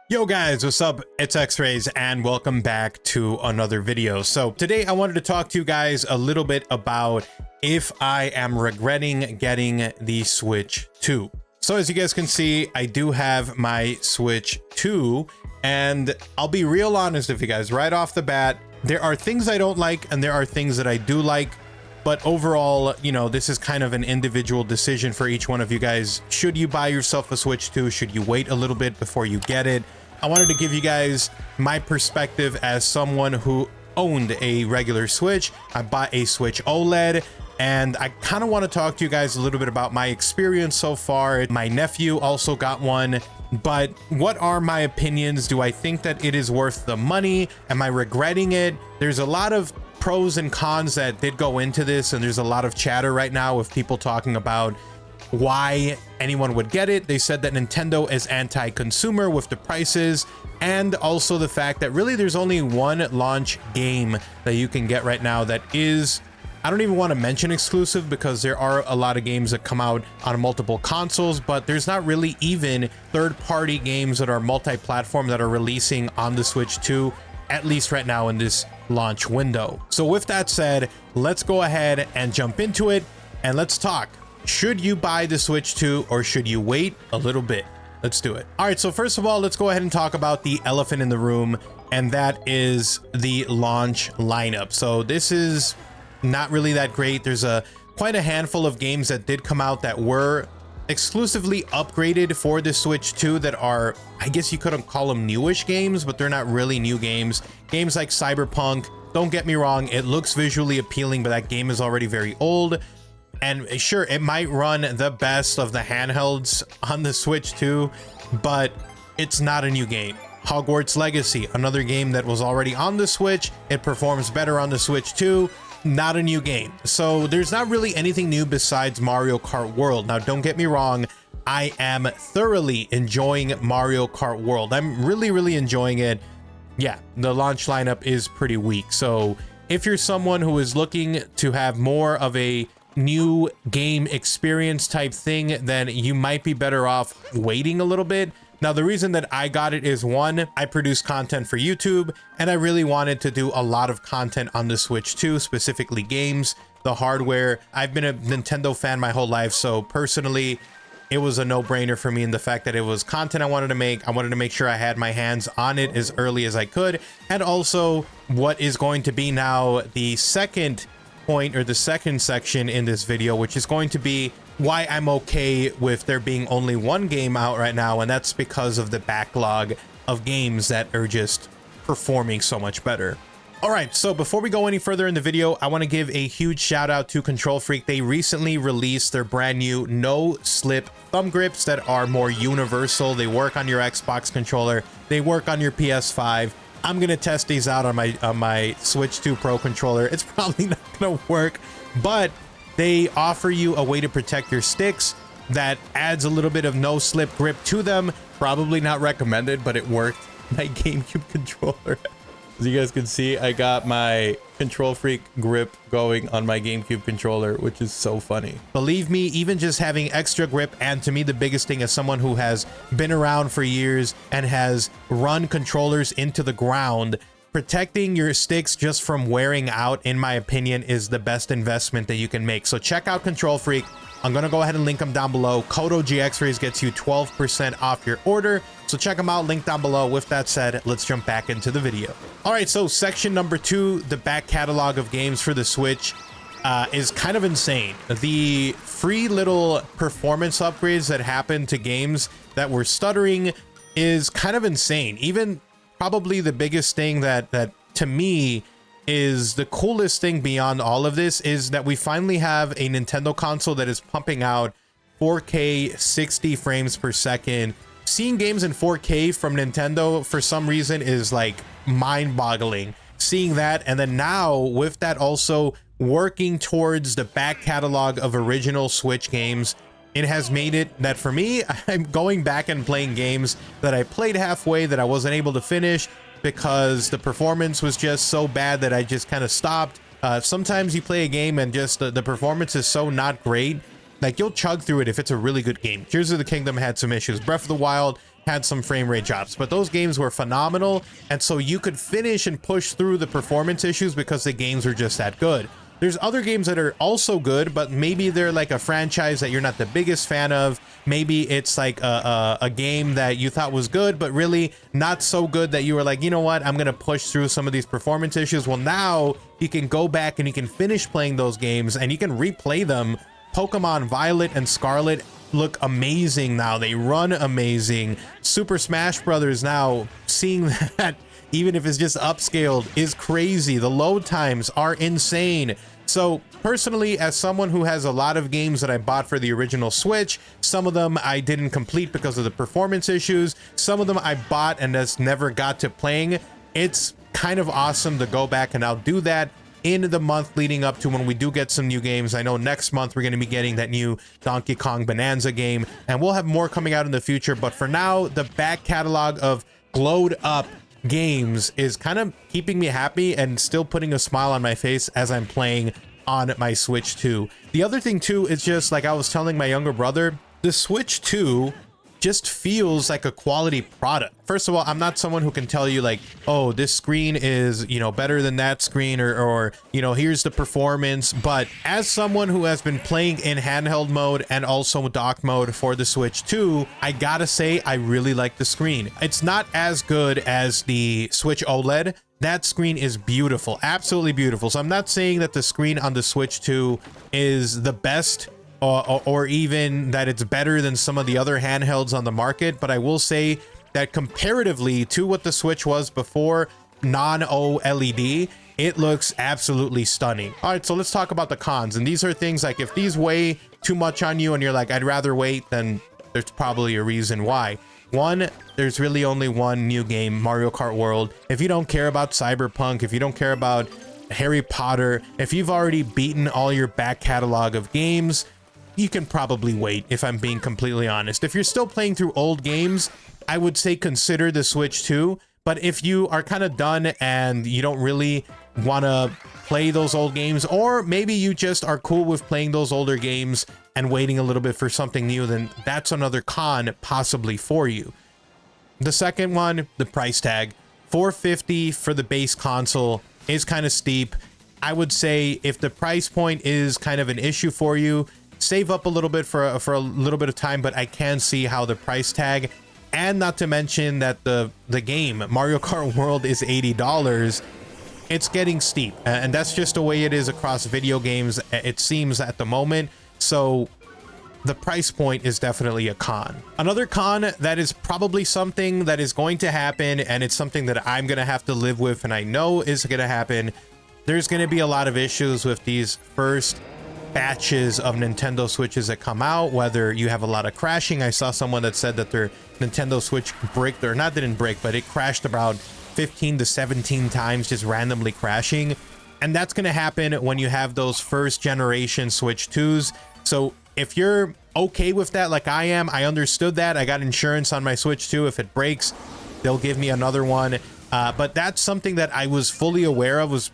Yo guys, what's up? It's XRAYZ and welcome back to another video. So today I wanted to talk to you guys a little bit about if I am regretting getting the Switch 2. So as you guys can see, I do have my Switch 2 and I'll be real honest with you guys right off the bat. There are things I don't like and there are things that I do like. But overall, you know, this is kind of an individual decision for each one of you guys. Should you buy yourself a Switch 2? Should you wait a little bit before you get it? I wanted to give you guys my perspective as someone who owned a regular Switch. I bought a Switch OLED, and I kind of want to talk to you guys a little bit about my experience so far. My nephew also got one, but what are my opinions? Do I think that it is worth the money? Am I regretting it? There's a lot of pros and cons that did go into this, and there's a lot of chatter right now with people talking about why anyone would get it. They said that Nintendo is anti-consumer with the prices, and also the fact that really there's only one launch game that you can get right now that is, I don't even want to mention exclusive because there are a lot of games that come out on multiple consoles, but there's not really even third-party games that are multi-platform that are releasing on the Switch 2, at least right now in this launch window. So with that said, let's go ahead and jump into it and let's talk. Should you buy the Switch 2 or should you wait a little bit? Let's do it. All right, so first of all, let's go ahead and talk about the elephant in the room, and that is the launch lineup. So this is not really that great. There's quite a handful of games that did come out that were exclusively upgraded for the Switch 2 that are, I guess you couldn't call them newish games, but they're not really new games. Games like Cyberpunk, don't get me wrong, it looks visually appealing, but that game is already very old. And sure, it might run the best of the handhelds on the Switch 2, but it's not a new game. Hogwarts Legacy, another game that was already on the Switch, it performs better on the Switch 2, not a new game. So there's not really anything new besides Mario Kart World. Now, don't get me wrong, I am thoroughly enjoying Mario Kart World. I'm really enjoying it. Yeah, the launch lineup is pretty weak. So if you're someone who is looking to have more of a new game experience type thing, then you might be better off waiting a little bit. Now, the reason that I got it is, one, I produce content for YouTube and I really wanted to do a lot of content on the Switch 2, specifically games, the hardware. I've been a Nintendo fan my whole life, so personally it was a no-brainer for me in the fact that it was content I wanted to make. I wanted to make sure I had my hands on it as early as I could. And also what is going to be now the second point, or the second section in this video, which is going to be why I'm okay with there being only one game out right now, and that's because of the backlog of games that are just performing so much better. All right, so before we go any further in the video, I want to give a huge shout out to Kontrol Freek. They recently released their brand new no slip thumb grips that are more universal. They work on your Xbox controller, they work on your PS5. I'm gonna test these out on my Switch 2 Pro controller. It's probably not gonna work, but they offer you a way to protect your sticks that adds a little bit of no slip grip to them. Probably not recommended, but it worked. My GameCube controller. As you guys can see, I got my Kontrol Freek grip going on my GameCube controller, which is so funny. Believe me, even just having extra grip, and to me the biggest thing as someone who has been around for years and has run controllers into the ground, protecting your sticks just from wearing out, in my opinion, is the best investment that you can make. So check out Kontrol Freek. I'm gonna go ahead and link them down below. Code OGXRAYZ gets you 12% off your order. So check them out, link down below. With that said, let's jump back into the video. All right, so section number 2, the back catalog of games for the Switch is kind of insane. The free little performance upgrades that happen to games that were stuttering is kind of insane. Even probably the biggest thing that to me is the coolest thing beyond all of this is that we finally have a Nintendo console that is pumping out 4K 60 frames per second. Seeing games in 4K from Nintendo for some reason is like mind-boggling. Seeing that, and then now with that also working towards the back catalog of original Switch games, it has made it that for me, I'm going back and playing games that I played halfway that I wasn't able to finish because the performance was just so bad that I just kind of stopped. Sometimes you play a game and just the performance is so not great, like you'll chug through it if it's a really good game. Tears of the Kingdom had some issues. Breath of the Wild had some frame rate drops, but those games were phenomenal. And so you could finish and push through the performance issues because the games were just that good. There's other games that are also good, but maybe they're like a franchise that you're not the biggest fan of. Maybe it's like a game that you thought was good, but really not so good that you were like, you know what, I'm going to push through some of these performance issues. Well, now you can go back and you can finish playing those games and you can replay them. Pokemon Violet and Scarlet look amazing now. They run amazing. Super Smash Brothers now, seeing that even if it's just upscaled, is crazy. The load times are insane. So personally, as someone who has a lot of games that I bought for the original Switch, some of them I didn't complete because of the performance issues. Some of them I bought and just never got to playing. It's kind of awesome to go back and I'll do that in the month leading up to when we do get some new games. I know next month we're going to be getting that new Donkey Kong Bonanza game, and we'll have more coming out in the future. But for now, the back catalog of glowed up games is kind of keeping me happy and still putting a smile on my face as I'm playing on my Switch 2. The other thing too is just like I was telling my younger brother, the Switch 2 just feels like a quality product. First of all, I'm not someone who can tell you like, oh, this screen is, you know, better than that screen, or you know, here's the performance. But as someone who has been playing in handheld mode and also dock mode for the Switch 2, I gotta say I really like the screen. It's not as good as the Switch OLED. That screen is beautiful, absolutely beautiful. So I'm not saying that the screen on the Switch 2 is the best, or even that it's better than some of the other handhelds on the market, but I will say that comparatively to what the Switch was before non-OLED, it looks absolutely stunning. All right, so let's talk about the cons. And these are things like if these weigh too much on you and you're like, I'd rather wait, then there's probably a reason why. One, there's really only one new game, Mario Kart World. If you don't care about Cyberpunk, if you don't care about Harry Potter, if you've already beaten all your back catalog of games, you can probably wait, if I'm being completely honest. If you're still playing through old games, I would say consider the Switch 2. But if you are kind of done and you don't really want to play those old games, or maybe you just are cool with playing those older games and waiting a little bit for something new, then that's another con possibly for you. The second one, the price tag. $450 for the base console is kind of steep. I would say if the price point is kind of an issue for you, save up a little bit for a little bit of time, but I can see how the price tag, and not to mention that the game Mario Kart World is $80. It's getting steep, and that's just the way it is across video games, it seems, at the moment. So the price point is definitely a con. Another con that is probably something that is going to happen, and it's something that I'm going to have to live with, and I know is going to happen. There's going to be a lot of issues with these first batches of Nintendo Switches that come out, whether you have a lot of crashing. I saw someone that said that their Nintendo Switch bricked, or not didn't break, but it crashed about 15 to 17 times, just randomly crashing. And that's going to happen when you have those first generation Switch 2s. So if you're okay with that, like I am, I understood that. I got insurance on my Switch 2. If it breaks, they'll give me another one. But that's something that I was fully aware of was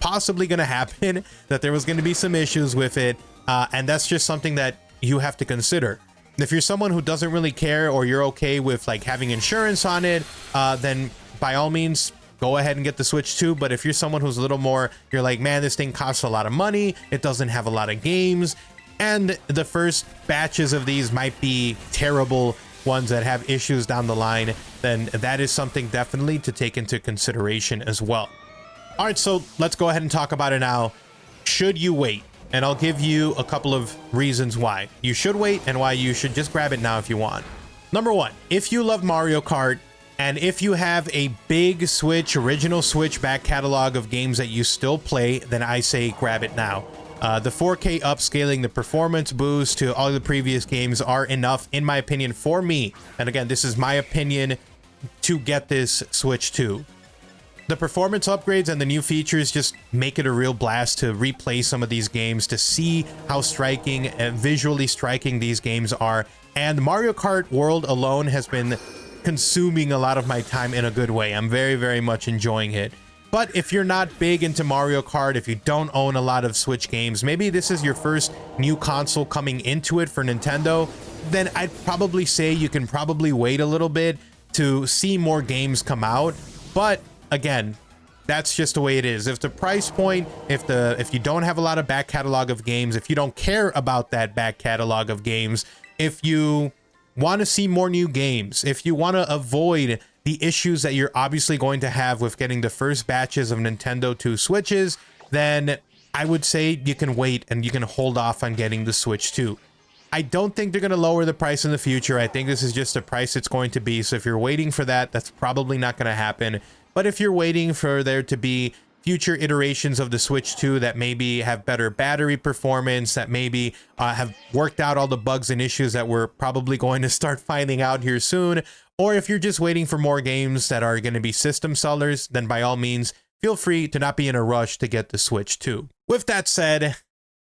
possibly going to happen, that there was going to be some issues with it. And that's just something that you have to consider. If you're someone who doesn't really care, or you're okay with like having insurance on it, then by all means, go ahead and get the Switch 2. But if you're someone who's a little more, you're like, man, this thing costs a lot of money, it doesn't have a lot of games, and the first batches of these might be terrible ones that have issues down the line, then that is something definitely to take into consideration as well. All right, so let's go ahead and talk about it now. Should you wait? And I'll give you a couple of reasons why you should wait and why you should just grab it now if you want. Number one, if you love Mario Kart, and if you have a big Switch, original Switch back catalog of games that you still play, then I say grab it now. The 4K upscaling, the performance boost to all the previous games are enough, in my opinion, for me. And again, this is my opinion, to get this Switch 2. The performance upgrades and the new features just make it a real blast to replay some of these games, to see how striking and visually striking these games are. And Mario Kart World alone has been consuming a lot of my time in a good way. I'm very, very much enjoying it. But if you're not big into Mario Kart, if you don't own a lot of Switch games, maybe this is your first new console coming into it for Nintendo, then I'd probably say you can probably wait a little bit to see more games come out. But again, that's just the way it is. If the price point, if you don't have a lot of back catalog of games, if you don't care about that back catalog of games, if you want to see more new games, if you want to avoid the issues that you're obviously going to have with getting the first batches of Nintendo 2 Switches, then I would say you can wait and you can hold off on getting the Switch 2. I don't think they're going to lower the price in the future. I think this is just the price it's going to be. So if you're waiting for that, that's probably not going to happen. But if you're waiting for there to be future iterations of the Switch 2 that maybe have better battery performance, that maybe have worked out all the bugs and issues that we're probably going to start finding out here soon, or if you're just waiting for more games that are going to be system sellers, then by all means, feel free to not be in a rush to get the Switch 2. With that said,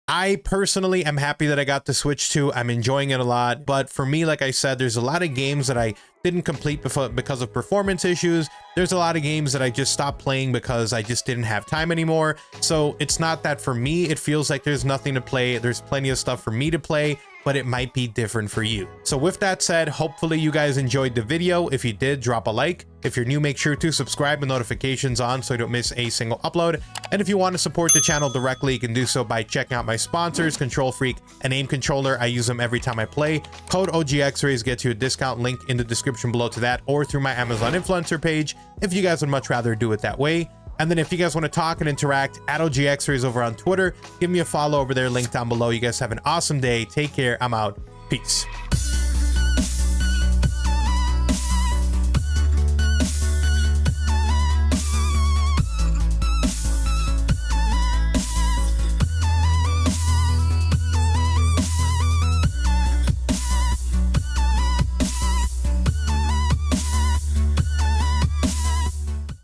I personally am happy that I got the Switch 2. I'm enjoying it a lot. But for me, like I said, there's a lot of games that I didn't complete because of performance issues. There's a lot of games that I just stopped playing because I just didn't have time anymore. So it's not that for me, it feels like there's nothing to play. There's plenty of stuff for me to play, but it might be different for you. So with that said, hopefully you guys enjoyed the video. If you did, drop a like. If you're new, make sure to subscribe with notifications on so you don't miss a single upload. And if you want to support the channel directly, you can do so by checking out my sponsors, Kontrol, Freek, and Aim Controller. I use them every time I play. Code OGXRAYZ gets you a discount, link in the description below to that, or through my Amazon influencer page if you guys would much rather do it that way. And then if you guys want to talk and interact, at OGXRAYZ over on Twitter, give me a follow over there, link down below. You guys have an awesome day. Take care. I'm out. Peace.